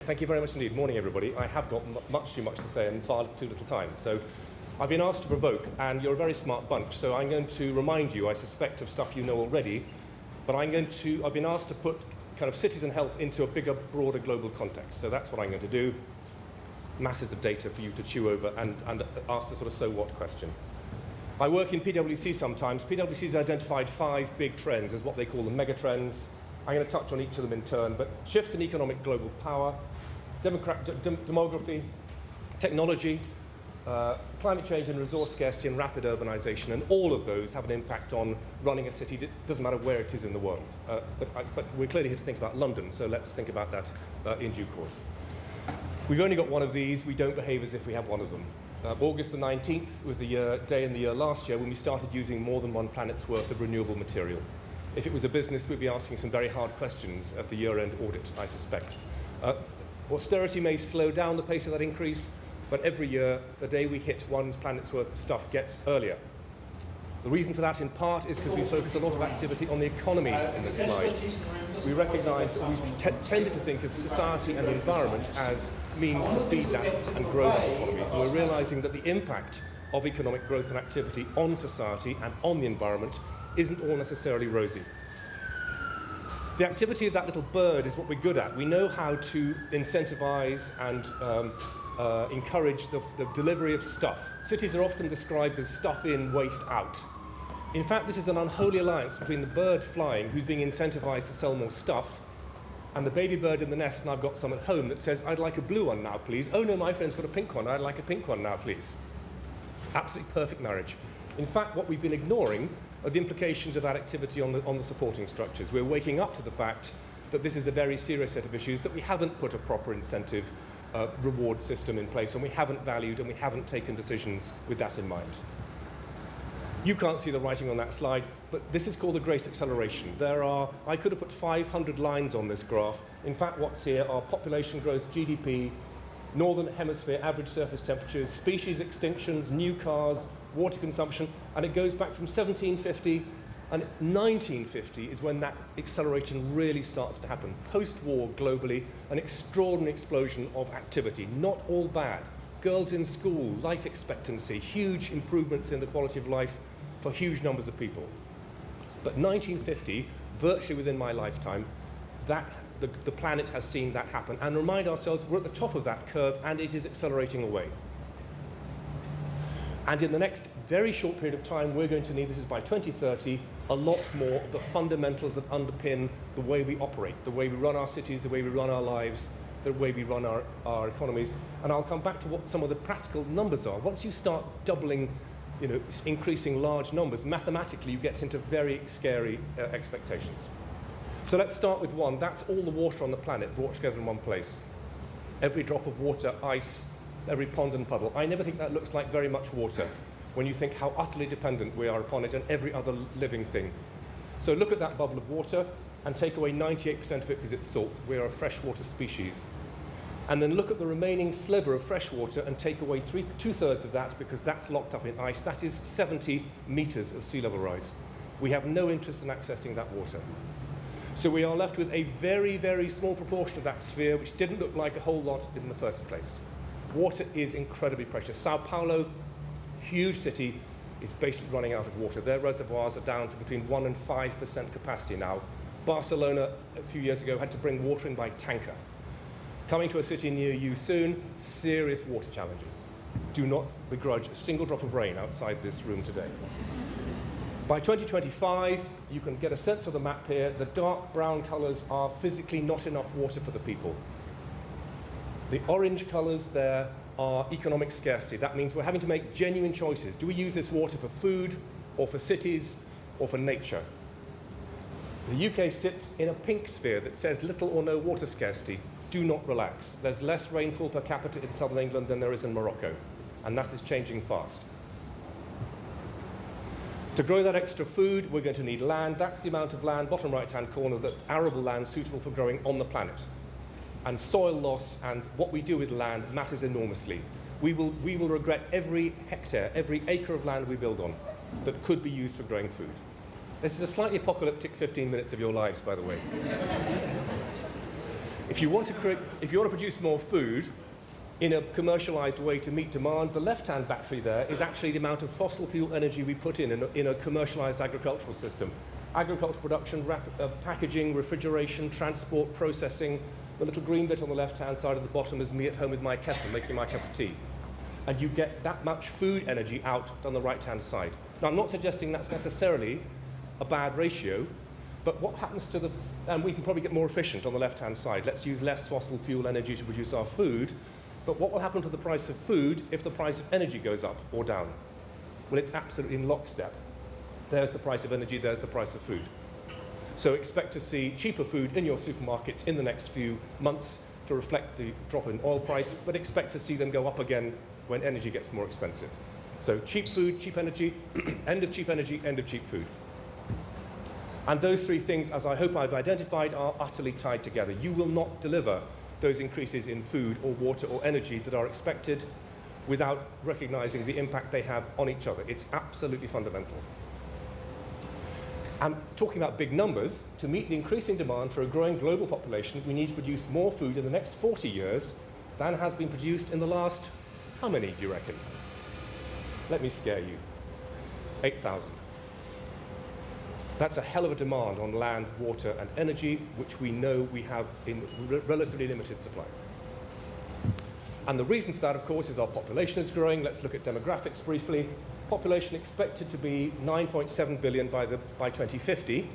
Thank you very much indeed. Morning, everybody. I have got much too much to say and far too little time. So I've been asked to provoke, and you're a very smart bunch, so I'm going to remind you, I suspect, of stuff you know already, but I've been asked to put kind of cities and health into a bigger, broader global context. So that's what I'm going to do. Masses of data for you to chew over and ask the sort of so what question. I work in PwC sometimes. PwC's identified 5 big trends as what they call the mega trends. I'm going to touch on each of them in turn, but shifts in economic global power, demography, technology, climate change and resource scarcity and rapid urbanisation, and all of those have an impact on running a city. It doesn't matter where it is in the world. But we're clearly here to think about London, so let's think about that in due course. We've only got one of these. We don't behave as if we have one of them. August the 19th was the day in the year last year when we started using more than one planet's worth of renewable material. If it was a business, we'd be asking some very hard questions at the year-end audit, I suspect. Austerity may slow down the pace of that increase, but every year, the day we hit one planet's worth of stuff gets earlier. The reason for that, in part, is because we focus a lot of activity on the economy in this slide. We recognise, or we've tended to think of society and the environment as means to feed that and grow that economy. And we're realising that the impact of economic growth and activity on society and on the environment isn't all necessarily rosy. The activity of that little bird is what we're good at. We know how to incentivise and encourage the delivery of stuff. Cities are often described as stuff in, waste out. In fact, this is an unholy alliance between the bird flying, who's being incentivized to sell more stuff, and the baby bird in the nest, and I've got some at home, that says, I'd like a blue one now, please. Oh no, my friend's got a pink one. I'd like a pink one now, please. Absolutely perfect marriage. In fact, what we've been ignoring are the implications of that activity on the supporting structures. We're waking up to the fact that this is a very serious set of issues, that we haven't put a proper incentive reward system in place, and we haven't valued and we haven't taken decisions with that in mind. You can't see the writing on that slide, but this is called the Great Acceleration. I could have put 500 lines on this graph. In fact, what's here are population growth, GDP, Northern Hemisphere average surface temperatures, species extinctions, new cars, water consumption, and it goes back from 1750, and 1950 is when that acceleration really starts to happen. Post-war, globally, an extraordinary explosion of activity, not all bad. Girls in school, life expectancy, huge improvements in the quality of life for huge numbers of people. But 1950, virtually within my lifetime, the planet has seen that happen, and remind ourselves we're at the top of that curve and it is accelerating away. And in the next very short period of time, we're going to need, this is by 2030, a lot more of the fundamentals that underpin the way we operate, the way we run our cities, the way we run our lives, the way we run our economies. And I'll come back to what some of the practical numbers are. Once you start doubling, increasing large numbers, mathematically you get into very scary expectations. So let's start with one. That's all the water on the planet brought together in one place. Every drop of water, ice, every pond and puddle. I never think that looks like very much water when you think how utterly dependent we are upon it and every other living thing. So look at that bubble of water and take away 98% of it because it's salt. We are a freshwater species. And then look at the remaining sliver of freshwater and take away 2/3 of that because that's locked up in ice. That is 70 meters of sea level rise. We have no interest in accessing that water. So we are left with a very, very small proportion of that sphere which didn't look like a whole lot in the first place. Water is incredibly precious. Sao Paulo, huge city, is basically running out of water. Their reservoirs are down to between 1% and 5% capacity now. Barcelona, a few years ago, had to bring water in by tanker. Coming to a city near you soon, serious water challenges. Do not begrudge a single drop of rain outside this room today. By 2025, you can get a sense of the map here. The dark brown colours are physically not enough water for the people. The orange colours there are economic scarcity. That means we're having to make genuine choices. Do we use this water for food, or for cities, or for nature? The UK sits in a pink sphere that says little or no water scarcity. Do not relax. There's less rainfall per capita in southern England than there is in Morocco, and that is changing fast. To grow that extra food, we're going to need land. That's the amount of land, bottom right-hand corner, that arable land suitable for growing on the planet. And soil loss and what we do with land matters enormously. We will regret every hectare, every acre of land we build on that could be used for growing food. This is a slightly apocalyptic 15 minutes of your lives, by the way. If you want to produce more food in a commercialized way to meet demand, the left-hand battery there is actually the amount of fossil fuel energy we put in a commercialized agricultural system. Agricultural production, packaging, refrigeration, transport, processing. The little green bit on the left-hand side at the bottom is me at home with my kettle making my cup of tea. And you get that much food energy out on the right-hand side. Now, I'm not suggesting that's necessarily a bad ratio, but what happens to and we can probably get more efficient on the left-hand side. Let's use less fossil fuel energy to produce our food. But what will happen to the price of food if the price of energy goes up or down? Well, it's absolutely in lockstep. There's the price of energy, there's the price of food. So expect to see cheaper food in your supermarkets in the next few months to reflect the drop in oil price, but expect to see them go up again when energy gets more expensive. So cheap food, cheap energy, end of cheap energy, end of cheap food. And those three things, as I hope I've identified, are utterly tied together. You will not deliver those increases in food or water or energy that are expected without recognizing the impact they have on each other. It's absolutely fundamental. And talking about big numbers, to meet the increasing demand for a growing global population, we need to produce more food in the next 40 years than has been produced in the last, how many do you reckon? Let me scare you. 8,000. That's a hell of a demand on land, water, and energy, which we know we have in relatively limited supply. And the reason for that, of course, is our population is growing. Let's look at demographics briefly. Population expected to be 9.7 billion by 2050.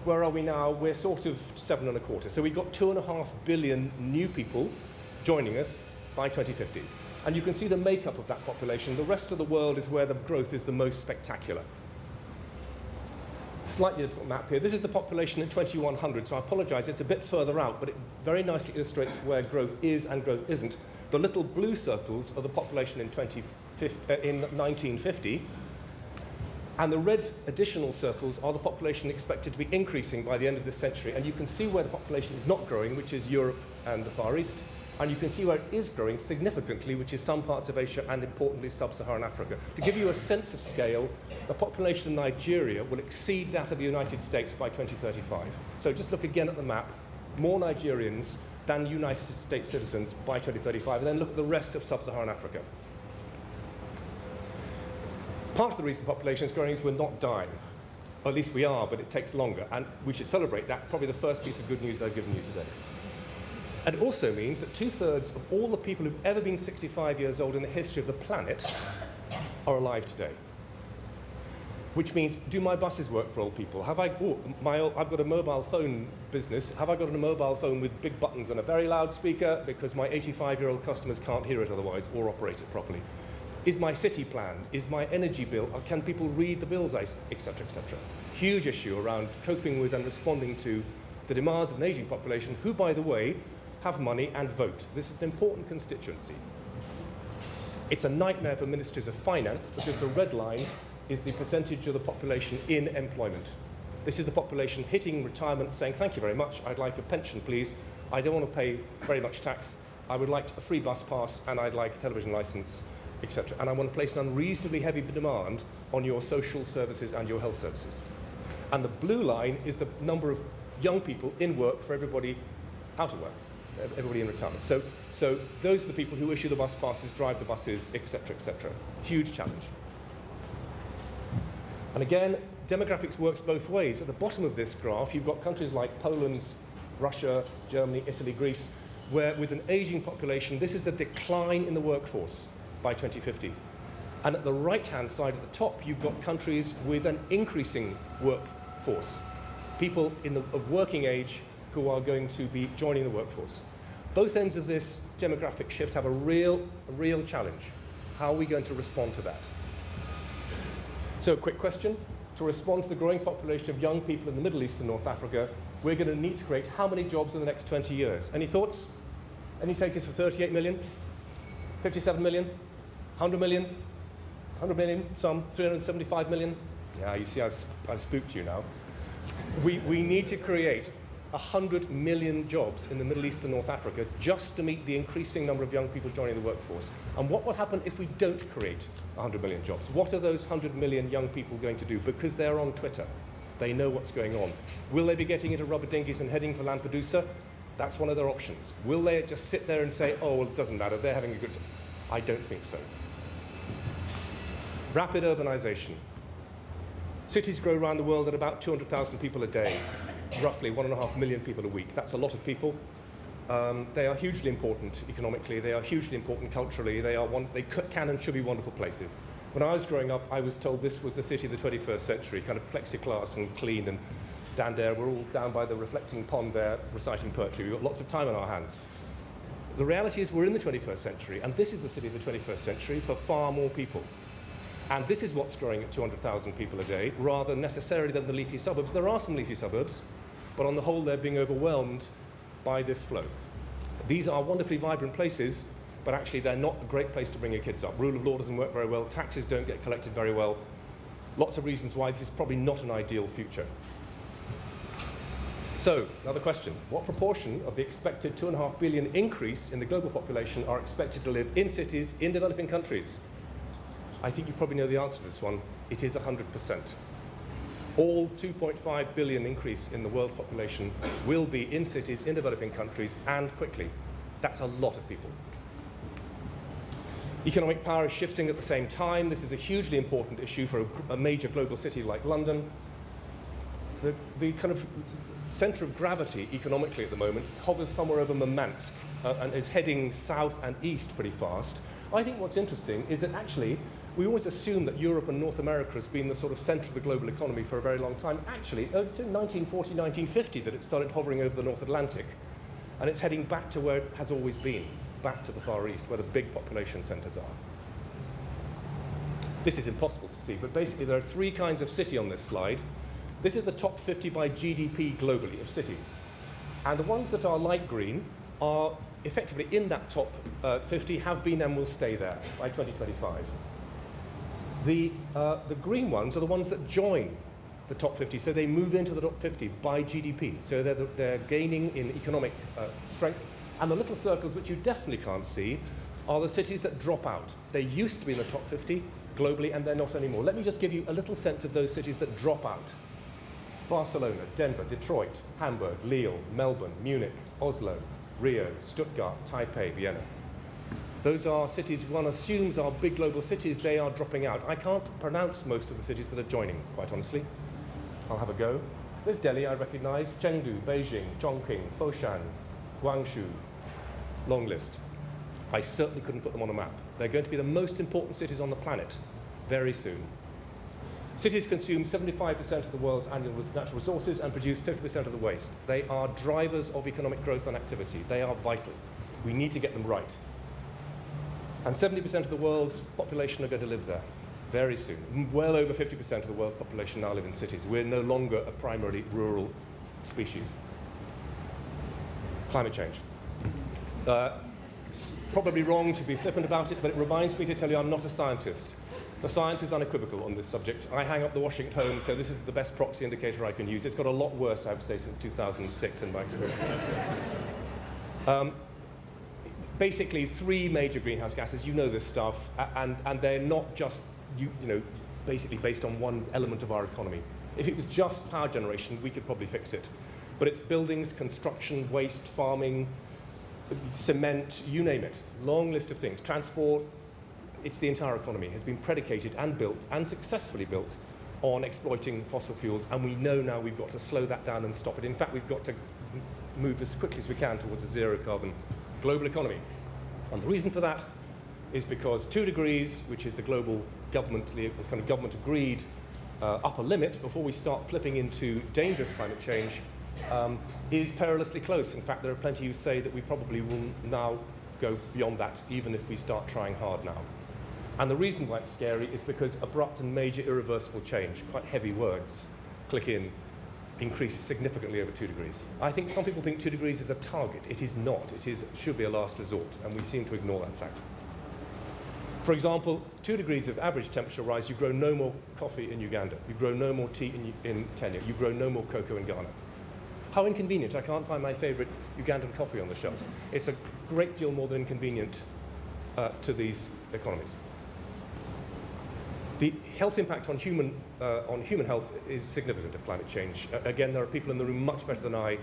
Where are we now? We're sort of 7.25. So we've got 2.5 billion new people joining us by 2050. And you can see the makeup of that population. The rest of the world is where the growth is the most spectacular. Slightly different map here. This is the population in 2100, so I apologize, it's a bit further out, but it very nicely illustrates where growth is and growth isn't. The little blue circles are the population in 1950, and the red additional circles are the population expected to be increasing by the end of this century. And you can see where the population is not growing, which is Europe and the Far East. And you can see where it is growing significantly, which is some parts of Asia and, importantly, sub-Saharan Africa. To give you a sense of scale, the population of Nigeria will exceed that of the United States by 2035. So just look again at the map, more Nigerians than United States citizens by 2035, and then look at the rest of sub-Saharan Africa. Part of the reason the population is growing is we're not dying. Or at least we are, but it takes longer, and we should celebrate that. Probably the first piece of good news I've given you today. And it also means that 2/3 of all the people who've ever been 65 years old in the history of the planet are alive today. Which means, do my buses work for old people? I've got a mobile phone business. Have I got a mobile phone with big buttons and a very loud speaker because my 85-year-old customers can't hear it otherwise or operate it properly? Is my city planned? Is my energy bill? Can people read the bills, etc., etc.? Huge issue around coping with and responding to the demands of an aging population who, by the way, have money and vote. This is an important constituency. It's a nightmare for ministries of finance because the red line is the percentage of the population in employment. This is the population hitting retirement saying, thank you very much, I'd like a pension please, I don't want to pay very much tax, I would like a free bus pass and I'd like a television license, etc. And I want to place an unreasonably heavy demand on your social services and your health services. And the blue line is the number of young people in work for everybody out of work. Everybody in retirement. So those are the people who issue the bus passes, drive the buses, etc., etc. Huge challenge. And again, demographics works both ways. At the bottom of this graph, you've got countries like Poland, Russia, Germany, Italy, Greece, where with an aging population, this is a decline in the workforce by 2050. And at the right-hand side at the top, you've got countries with an increasing workforce. People of working age who are going to be joining the workforce. Both ends of this demographic shift have a real challenge. How are we going to respond to that? So a quick question. To respond to the growing population of young people in the Middle East and North Africa, we're going to need to create how many jobs in the next 20 years? Any thoughts? Any takers for 38 million? 57 million? 100 million? 100 million? Some? 375 million? Yeah, you see I've spooked you now. We need to create 100 million jobs in the Middle East and North Africa just to meet the increasing number of young people joining the workforce. And what will happen if we don't create 100 million jobs? What are those 100 million young people going to do? Because they're on Twitter. They know what's going on. Will they be getting into rubber dinghies and heading for Lampedusa? That's one of their options. Will they just sit there and say, oh, well, it doesn't matter, they're having a good time? I don't think so. Rapid urbanisation. Cities grow around the world at about 200,000 people a day, roughly 1.5 million people a week. That's a lot of people. They are hugely important economically, they are hugely important culturally, they can and should be wonderful places. When I was growing up, I was told this was the city of the 21st century, kind of plexiglass and clean, and down there, we're all down by the reflecting pond there reciting poetry. We've got lots of time on our hands. The reality is we're in the 21st century, and this is the city of the 21st century for far more people. And this is what's growing at 200,000 people a day, rather necessarily than the leafy suburbs. There are some leafy suburbs, but on the whole, they're being overwhelmed by this flow. These are wonderfully vibrant places, but actually they're not a great place to bring your kids up. Rule of law doesn't work very well, taxes don't get collected very well. Lots of reasons why this is probably not an ideal future. So, another question. What proportion of the expected 2.5 billion increase in the global population are expected to live in cities in developing countries? I think you probably know the answer to this one. It is 100%. All 2.5 billion increase in the world's population will be in cities in developing countries, and quickly. That's a lot of people. Economic power is shifting at the same time. This is a hugely important issue for a major global city like London. The kind of center of gravity economically at the moment hovers somewhere over Murmansk and is heading south and east pretty fast. I think what's interesting is that actually we always assume that Europe and North America has been the sort of center of the global economy for a very long time. Actually, it's in 1940, 1950 that it started hovering over the North Atlantic, and it's heading back to where it has always been, back to the Far East, where the big population centers are. This is impossible to see, but basically there are three kinds of city on this slide. This is the top 50 by GDP globally of cities. And the ones that are light green are effectively in that top 50, have been and will stay there by 2025. The green ones are the ones that join the top 50, so they move into the top 50 by GDP. So they're gaining in economic strength. And the little circles, which you definitely can't see, are the cities that drop out. They used to be in the top 50 globally, and they're not anymore. Let me just give you a little sense of those cities that drop out. Barcelona, Denver, Detroit, Hamburg, Lille, Melbourne, Munich, Oslo, Rio, Stuttgart, Taipei, Vienna. Those are cities one assumes are big global cities. They are dropping out. I can't pronounce most of the cities that are joining, quite honestly. I'll have a go. There's Delhi, I recognize, Chengdu, Beijing, Chongqing, Foshan, Guangzhou. Long list. I certainly couldn't put them on a map. They're going to be the most important cities on the planet very soon. Cities consume 75% of the world's annual natural resources and produce 50% of the waste. They are drivers of economic growth and activity. They are vital. We need to get them right. And 70% of the world's population are going to live there very soon. Well over 50% of the world's population now live in cities. We're no longer a primarily rural species. Climate change. It's probably wrong to be flippant about it, but it reminds me to tell you I'm not a scientist. The science is unequivocal on this subject. I hang up the washing at home, so this is the best proxy indicator I can use. It's got a lot worse, I would say, since 2006 in my experience. Basically, three major greenhouse gases. You know this stuff, and they're not just basically based on one element of our economy. If it was just power generation, we could probably fix it. But it's buildings, construction, waste, farming, cement, you name it. Long list of things. Transport. It's the entire economy has been predicated and built, and successfully built, on exploiting fossil fuels, and we know now we've got to slow that down and stop it. In fact, we've got to move as quickly as we can towards a zero-carbon global economy. And the reason for that is because 2 degrees, which is the global government-agreed upper limit before we start flipping into dangerous climate change, is perilously close. In fact, there are plenty who say that we probably will now go beyond that, even if we start trying hard now. And the reason why it's scary is because abrupt and major irreversible change, quite heavy words, click in, increase significantly over 2 degrees. I think some people think 2 degrees is a target. It is not. It should be a last resort, and we seem to ignore that fact. For example, 2 degrees of average temperature rise, you grow no more coffee in Uganda. You grow no more tea in Kenya. You grow no more cocoa in Ghana. How inconvenient. I can't find my favorite Ugandan coffee on the shelf. It's a great deal more than inconvenient to these economies. The health impact on human health is significant of climate change. Again, there are people in the room much better than I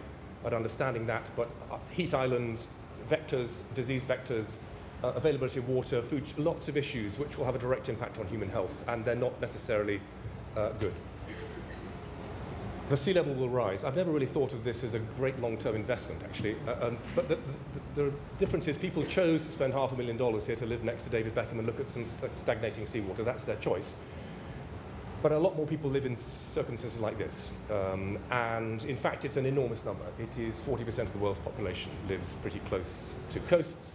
at understanding that, but heat islands, vectors, disease vectors, availability of water, food, lots of issues which will have a direct impact on human health, and they're not necessarily good. The sea level will rise. I've never really thought of this as a great long-term investment, actually. But the difference is people chose to spend $500,000 here to live next to David Beckham and look at some stagnating seawater. That's their choice. But a lot more people live in circumstances like this. And in fact, it's an enormous number. It is 40% of the world's population lives pretty close to coasts.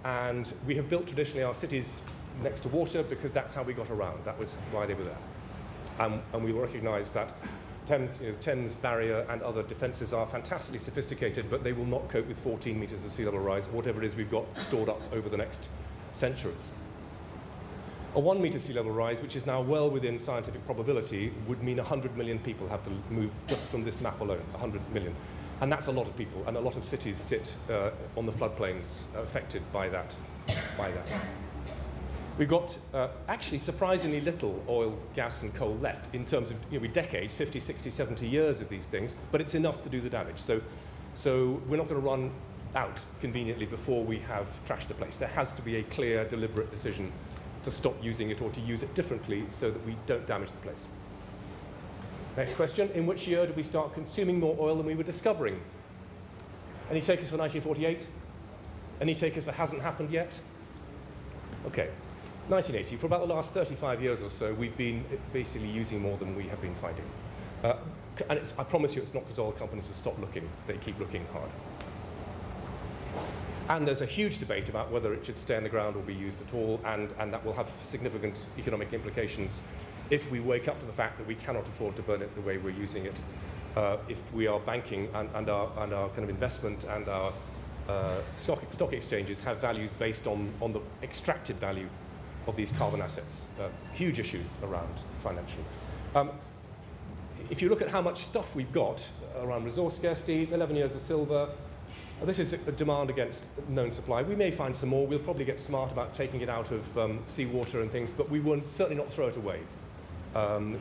And we have built traditionally our cities next to water because that's how we got around. That was why they were there. And we recognize that Thames barrier and other defences are fantastically sophisticated, but they will not cope with 14 metres of sea level rise, or whatever it is we've got stored up over the next centuries. A 1 metre sea level rise, which is now well within scientific probability, would mean 100 million people have to move just from this map alone, 100 million. And that's a lot of people, and a lot of cities sit on the floodplains affected by that. We've got actually surprisingly little oil, gas and coal left in terms of decades, 50, 60, 70 years of these things, but it's enough to do the damage. So we're not going to run out conveniently before we have trashed the place. There has to be a clear, deliberate decision to stop using it or to use it differently so that we don't damage the place. Next question, in which year did we start consuming more oil than we were discovering? Any takers for 1948? Any takers for hasn't happened yet? Okay. 1980, for about the last 35 years or so, we've been basically using more than we have been finding. And I promise you it's not because oil companies have stopped looking, they keep looking hard. And there's a huge debate about whether it should stay in the ground or be used at all, and that will have significant economic implications if we wake up to the fact that we cannot afford to burn it the way we're using it, if we are banking and our kind of investment and our stock exchanges have values based on the extracted value of these carbon assets. Huge issues around financially. If you look at how much stuff we've got around resource scarcity, 11 years of silver, this is a demand against known supply. We may find some more. We'll probably get smart about taking it out of seawater and things, but we will certainly not throw it away.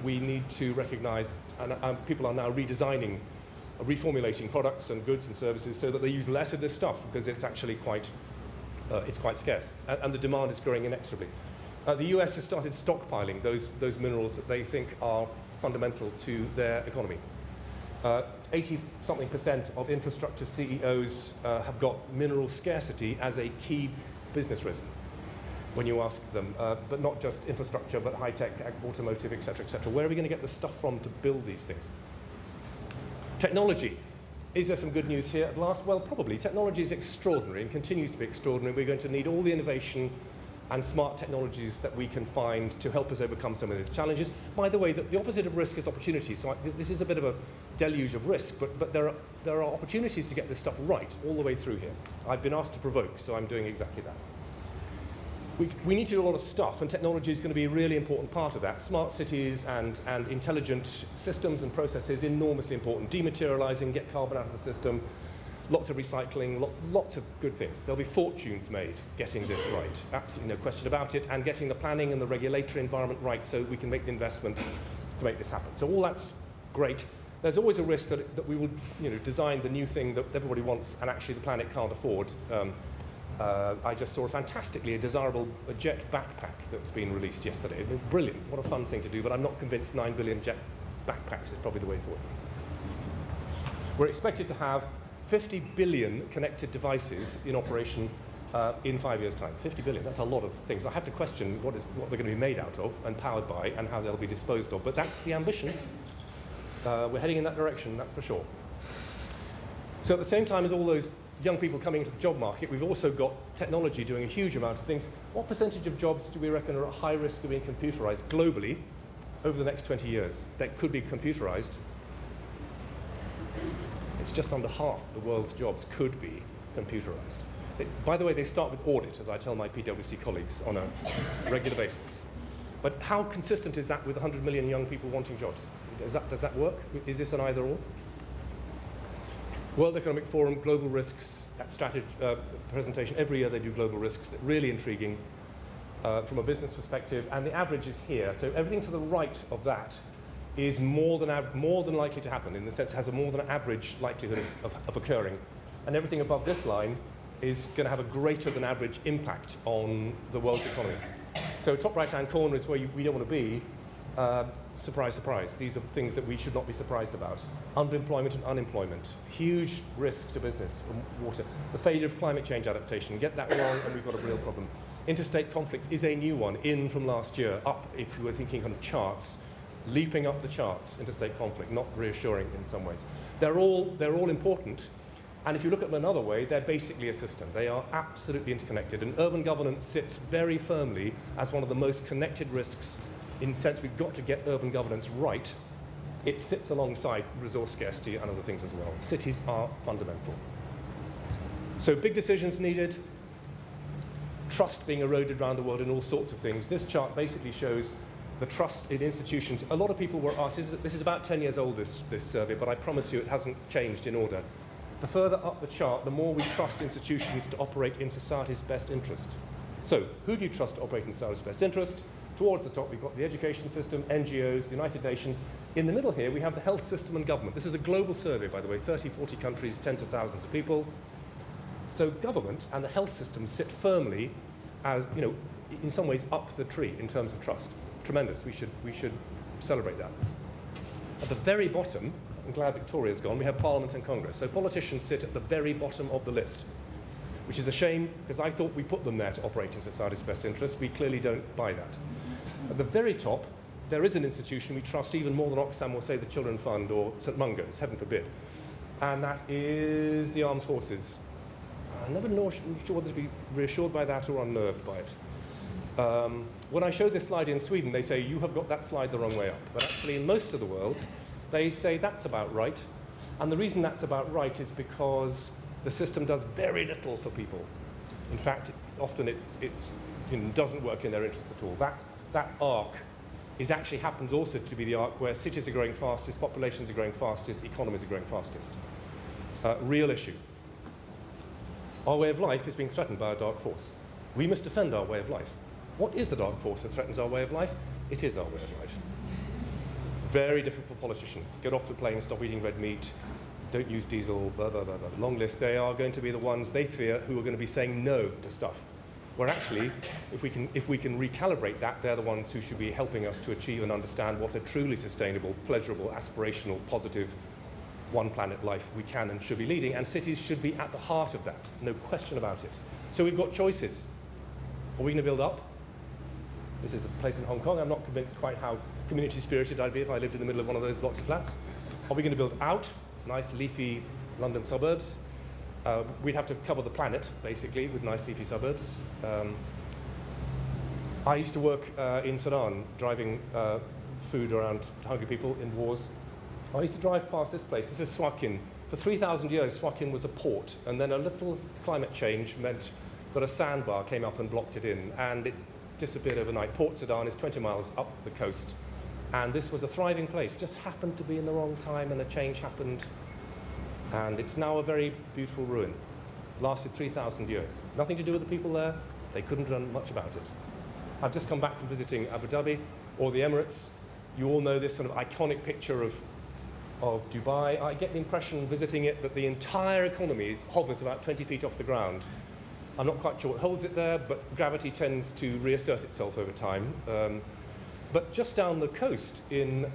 We need to recognize, and people are now redesigning, reformulating products and goods and services so that they use less of this stuff because it's actually quite scarce, and the demand is growing inexorably. The US has started stockpiling those minerals that they think are fundamental to their economy. 80-something% of infrastructure CEOs have got mineral scarcity as a key business risk when you ask them, but not just infrastructure, but high-tech, automotive, et cetera, et cetera. Where are we going to get the stuff from to build these things? Technology. Is there some good news here at last? Well, probably. Technology is extraordinary and continues to be extraordinary. We're going to need all the innovation and smart technologies that we can find to help us overcome some of these challenges. By the way, the opposite of risk is opportunity. So this is a bit of a deluge of risk, but there are opportunities to get this stuff right all the way through here. I've been asked to provoke, so I'm doing exactly that. We need to do a lot of stuff, and technology is going to be a really important part of that. Smart cities and intelligent systems and processes, enormously important. Dematerializing, get carbon out of the system, lots of recycling, lots of good things. There'll be fortunes made getting this right, absolutely no question about it, and getting the planning and the regulatory environment right so we can make the investment to make this happen. So all that's great. There's always a risk that we will design the new thing that everybody wants and actually the planet can't afford. I just saw a desirable jet backpack that's been released yesterday. It was brilliant, what a fun thing to do, but I'm not convinced 9 billion jet backpacks is probably the way forward. We're expected to have 50 billion connected devices in operation in 5 years' time. 50 billion, that's a lot of things. I have to question what they're going to be made out of and powered by and how they'll be disposed of, but that's the ambition. We're heading in that direction, that's for sure. So at the same time as all those young people coming into the job market, we've also got technology doing a huge amount of things. What percentage of jobs do we reckon are at high risk of being computerized globally over the next 20 years that could be computerized? It's just under half the world's jobs could be computerized. By the way, they start with audit, as I tell my PwC colleagues, on a regular basis. But how consistent is that with 100 million young people wanting jobs? Does that work? Is this an either-or? World Economic Forum, global risks, that strategy presentation. Every year they do global risks. They're really intriguing from a business perspective. And the average is here. So everything to the right of that is more than likely to happen, in the sense it has a more than average likelihood of occurring. And everything above this line is going to have a greater than average impact on the world's economy. So top right-hand corner is where we don't want to be. Surprise, surprise. These are things that we should not be surprised about. Underemployment and unemployment. Huge risk to business from water. The failure of climate change adaptation. Get that wrong and we've got a real problem. Interstate conflict is a new one, in from last year, up, if you were thinking kind of charts, leaping up the charts, interstate conflict, not reassuring in some ways. They're all important, and if you look at them another way, they're basically a system. They are absolutely interconnected, and urban governance sits very firmly as one of the most connected risks, in the sense we've got to get urban governance right. It sits alongside resource scarcity and other things as well. Cities are fundamental. So big decisions needed, trust being eroded around the world in all sorts of things. This chart basically shows the trust in institutions. A lot of people were asked, this is about 10 years old, this survey, but I promise you it hasn't changed in order. The further up the chart, the more we trust institutions to operate in society's best interest. So, who do you trust to operate in society's best interest? Towards the top, we've got the education system, NGOs, the United Nations. In the middle here, we have the health system and government. This is a global survey, by the way, 30, 40 countries, tens of thousands of people. So government and the health system sit firmly as, in some ways up the tree in terms of trust. Tremendous. We should celebrate that. At the very bottom, I'm glad Victoria's gone, we have Parliament and Congress. So politicians sit at the very bottom of the list, which is a shame because I thought we put them there to operate in society's best interests. We clearly don't buy that. At the very top, there is an institution we trust even more than Oxfam will say the Children Fund or St Mungo's, heaven forbid, and that is the armed forces. I'm never sure whether to be reassured by that or unnerved by it. When I show this slide in Sweden, they say, you have got that slide the wrong way up. But actually, in most of the world, they say that's about right. And the reason that's about right is because the system does very little for people. In fact, often it doesn't work in their interest at all. That arc actually happens also to be the arc where cities are growing fastest, populations are growing fastest, economies are growing fastest. Real issue. Our way of life is being threatened by a dark force. We must defend our way of life. What is the dark force that threatens our way of life? It is our way of life. Very different for politicians. Get off the plane, stop eating red meat, don't use diesel, blah, blah, blah, blah. Long list. They are going to be the ones they fear who are going to be saying no to stuff. Where actually, if we can recalibrate that, they're the ones who should be helping us to achieve and understand what a truly sustainable, pleasurable, aspirational, positive, one planet life we can and should be leading, and cities should be at the heart of that, no question about it. So we've got choices. Are we going to build up? This is a place in Hong Kong. I'm not convinced quite how community spirited I'd be if I lived in the middle of one of those blocks of flats. Are we going to build out? Nice leafy London suburbs. We'd have to cover the planet, basically, with nice leafy suburbs. I used to work in Sudan, driving food around hungry people in wars. I used to drive past this place. This is Suakin. For 3,000 years, Suakin was a port, and then a little climate change meant that a sandbar came up and blocked it in, and it disappeared overnight. Port Sudan is 20 miles up the coast, and this was a thriving place. Just happened to be in the wrong time, and a change happened, and it's now a very beautiful ruin. Lasted 3,000 years. Nothing to do with the people there. They couldn't have done much about it. I've just come back from visiting Abu Dhabi or the Emirates. You all know this sort of iconic picture of Dubai. I get the impression visiting it that the entire economy hovers about 20 feet off the ground. I'm not quite sure what holds it there, but gravity tends to reassert itself over time. But just down the coast in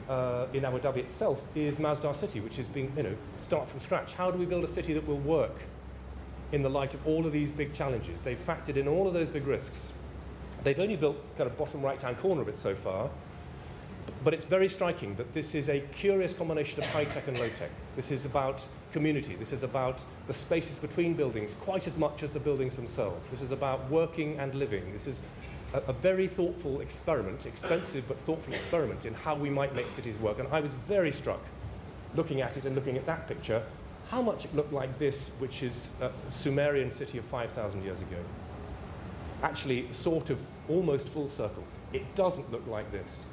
Abu Dhabi itself is Masdar City, which is being, start from scratch. How do we build a city that will work in the light of all of these big challenges? They've factored in all of those big risks. They've only built kind of bottom right-hand corner of it so far, but it's very striking that this is a curious combination of high-tech and low-tech. This is about community. This is about the spaces between buildings quite as much as the buildings themselves. This is about working and living. This is a very thoughtful experiment, expensive but thoughtful experiment in how we might make cities work. And I was very struck looking at it and looking at that picture, how much it looked like this, which is a Sumerian city of 5,000 years ago. Actually, sort of almost full circle. It doesn't look like this.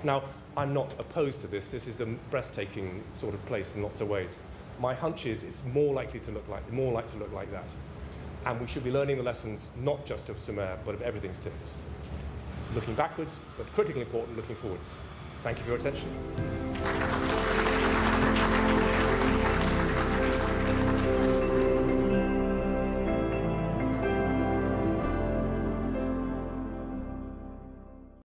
Now, I'm not opposed to this. This is a breathtaking sort of place in lots of ways. My hunch is it's more likely to look like that. And we should be learning the lessons not just of Sumer, but of everything since. Looking backwards, but critically important, looking forwards. Thank you for your attention.